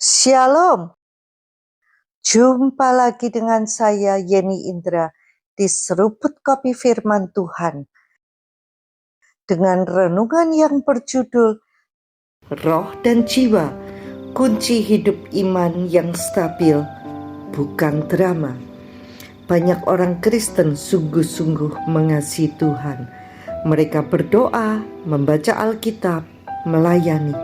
Shalom, jumpa lagi dengan saya Yeni Indra di Seruput Kopi Firman Tuhan dengan renungan yang berjudul Roh dan Jiwa, Kunci Hidup Iman yang Stabil, Bukan Drama. Banyak orang Kristen sungguh-sungguh mengasihi Tuhan. Mereka berdoa, membaca Alkitab, melayani,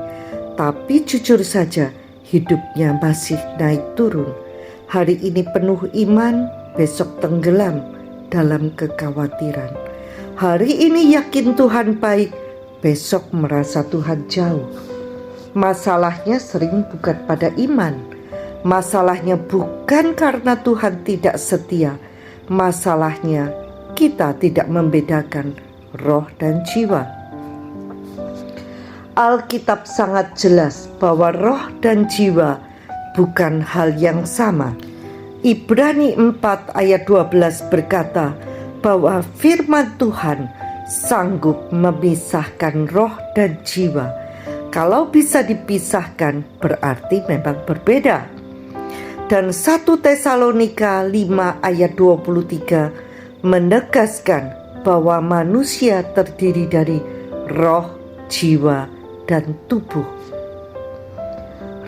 tapi jujur saja hidupnya masih naik turun. Hari ini penuh iman, besok tenggelam dalam kekhawatiran. Hari ini yakin Tuhan baik, besok merasa Tuhan jauh. Masalahnya sering bukan pada iman. Masalahnya bukan karena Tuhan tidak setia. Masalahnya kita tidak membedakan roh dan jiwa. Alkitab sangat jelas bahwa roh dan jiwa bukan hal yang sama. Ibrani 4 ayat 12 berkata bahwa firman Tuhan sanggup memisahkan roh dan jiwa. Kalau bisa dipisahkan berarti memang berbeda. Dan 1 Tesalonika 5 ayat 23 menegaskan bahwa manusia terdiri dari roh, jiwa, dan tubuh.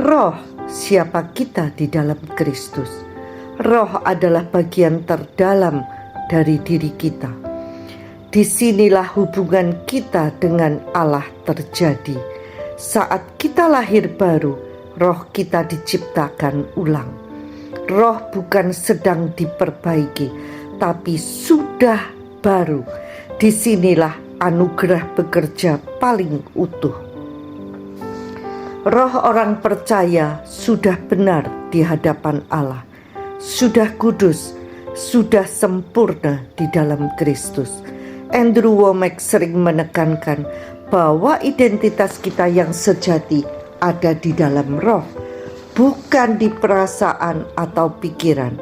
Roh, siapa kita di dalam Kristus. Roh adalah bagian terdalam dari diri kita. Disinilah hubungan kita dengan Allah terjadi. Saat kita lahir baru, roh kita diciptakan ulang. Roh bukan sedang diperbaiki, tapi sudah baru. Disinilah anugerah bekerja paling utuh. Roh orang percaya sudah benar di hadapan Allah, sudah kudus, sudah sempurna di dalam Kristus. Andrew Wommack sering menekankan bahwa identitas kita yang sejati ada di dalam roh, bukan di perasaan atau pikiran.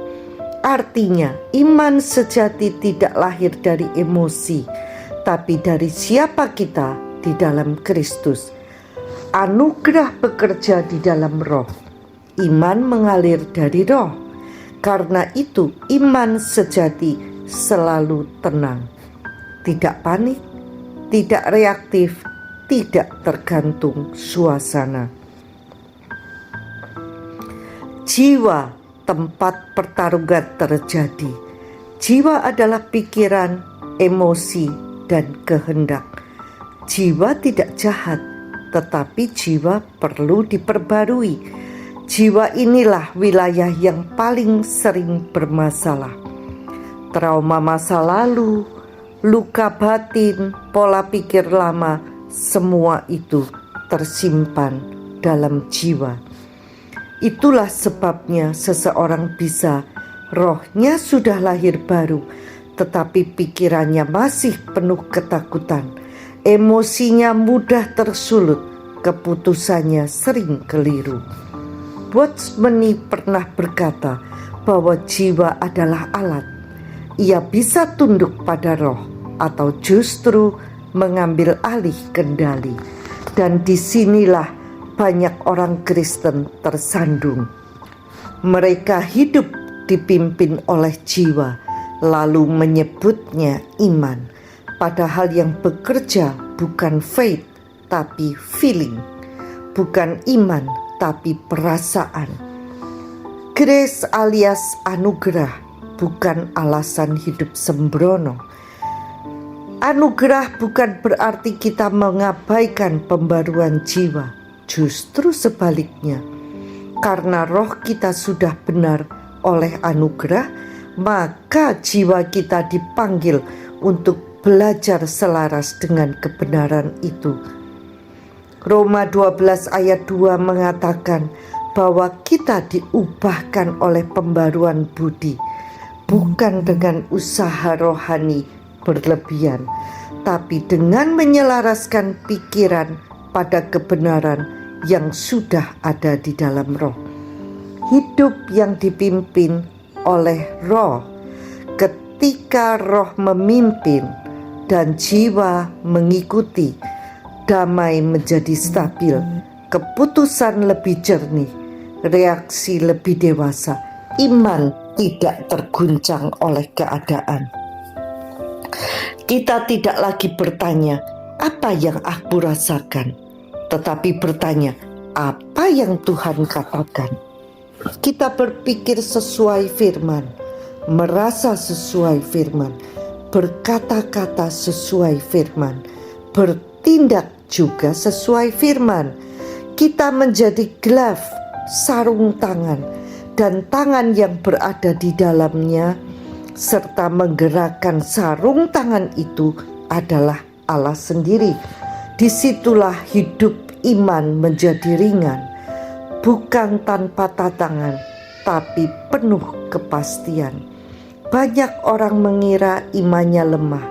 Artinya, iman sejati tidak lahir dari emosi, tapi dari siapa kita di dalam Kristus. Anugerah bekerja di dalam roh. Iman mengalir dari roh. Karena itu iman sejati selalu tenang. Tidak panik, tidak reaktif, tidak tergantung suasana. Jiwa, tempat pertarungan terjadi. Jiwa adalah pikiran, emosi, dan kehendak. Jiwa tidak jahat, tetapi jiwa perlu diperbarui. Jiwa inilah wilayah yang paling sering bermasalah. Trauma masa lalu, luka batin, pola pikir lama, semua itu tersimpan dalam jiwa. Itulah sebabnya seseorang bisa rohnya sudah lahir baru, tetapi pikirannya masih penuh ketakutan. Emosinya mudah tersulut, keputusannya sering keliru. Watchmeni pernah berkata bahwa jiwa adalah alat. Ia bisa tunduk pada roh atau justru mengambil alih kendali. Dan disinilah banyak orang Kristen tersandung. Mereka hidup dipimpin oleh jiwa, lalu menyebutnya iman. Padahal yang bekerja bukan faith, tapi feeling. Bukan iman, tapi perasaan. Grace alias anugerah bukan alasan hidup sembrono. Anugerah bukan berarti kita mengabaikan pembaruan jiwa. Justru sebaliknya. Karena roh kita sudah benar oleh anugerah, maka jiwa kita dipanggil untuk belajar selaras dengan kebenaran itu. Roma 12 ayat 2 mengatakan bahwa kita diubahkan oleh pembaruan budi, bukan dengan usaha rohani berlebihan, tapi dengan menyelaraskan pikiran pada kebenaran yang sudah ada di dalam roh. Hidup yang dipimpin oleh roh. Ketika roh memimpin dan jiwa mengikuti, damai menjadi stabil, keputusan lebih jernih, reaksi lebih dewasa. Iman tidak terguncang oleh keadaan. Kita tidak lagi bertanya, apa yang aku rasakan? Tetapi bertanya, apa yang Tuhan katakan? Kita berpikir sesuai firman, merasa sesuai firman, berkata-kata sesuai firman, bertindak juga sesuai firman. Kita menjadi glove, sarung tangan, dan tangan yang berada di dalamnya, serta menggerakkan sarung tangan itu adalah Allah sendiri. Disitulah hidup iman menjadi ringan, bukan tanpa tantangan, tapi penuh kepastian. Banyak orang mengira imannya lemah,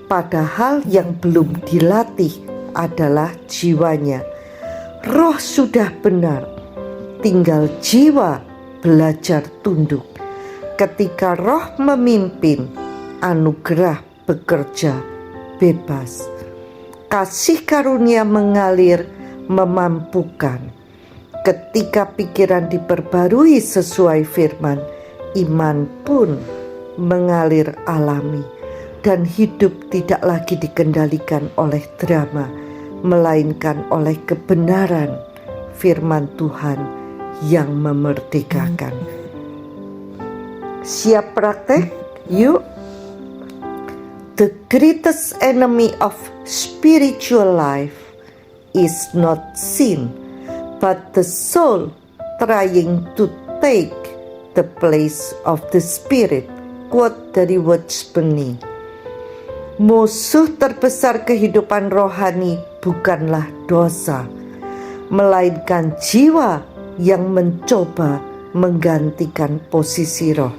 padahal yang belum dilatih adalah jiwanya. Roh sudah benar, tinggal jiwa belajar tunduk. Ketika roh memimpin, anugerah bekerja bebas. Kasih karunia mengalir memampukan. Ketika pikiran diperbarui sesuai firman, iman pun mengalir alami, dan hidup tidak lagi dikendalikan oleh drama, melainkan oleh kebenaran firman Tuhan yang memerdekakan. Siap praktek? Yuk! The greatest enemy of spiritual life is not sin, but the soul trying to take the place of the spirit. Quote dari Watch Bunny. Musuh terbesar kehidupan rohani bukanlah dosa, melainkan jiwa yang mencoba menggantikan posisi roh.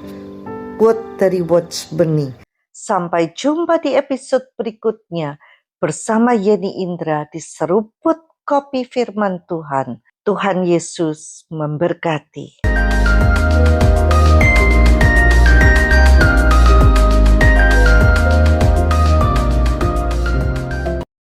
Quote dari Watch Bunny. Sampai jumpa di episode berikutnya bersama Yeni Indra di Seruput Kopi Firman Tuhan. Tuhan Yesus memberkati.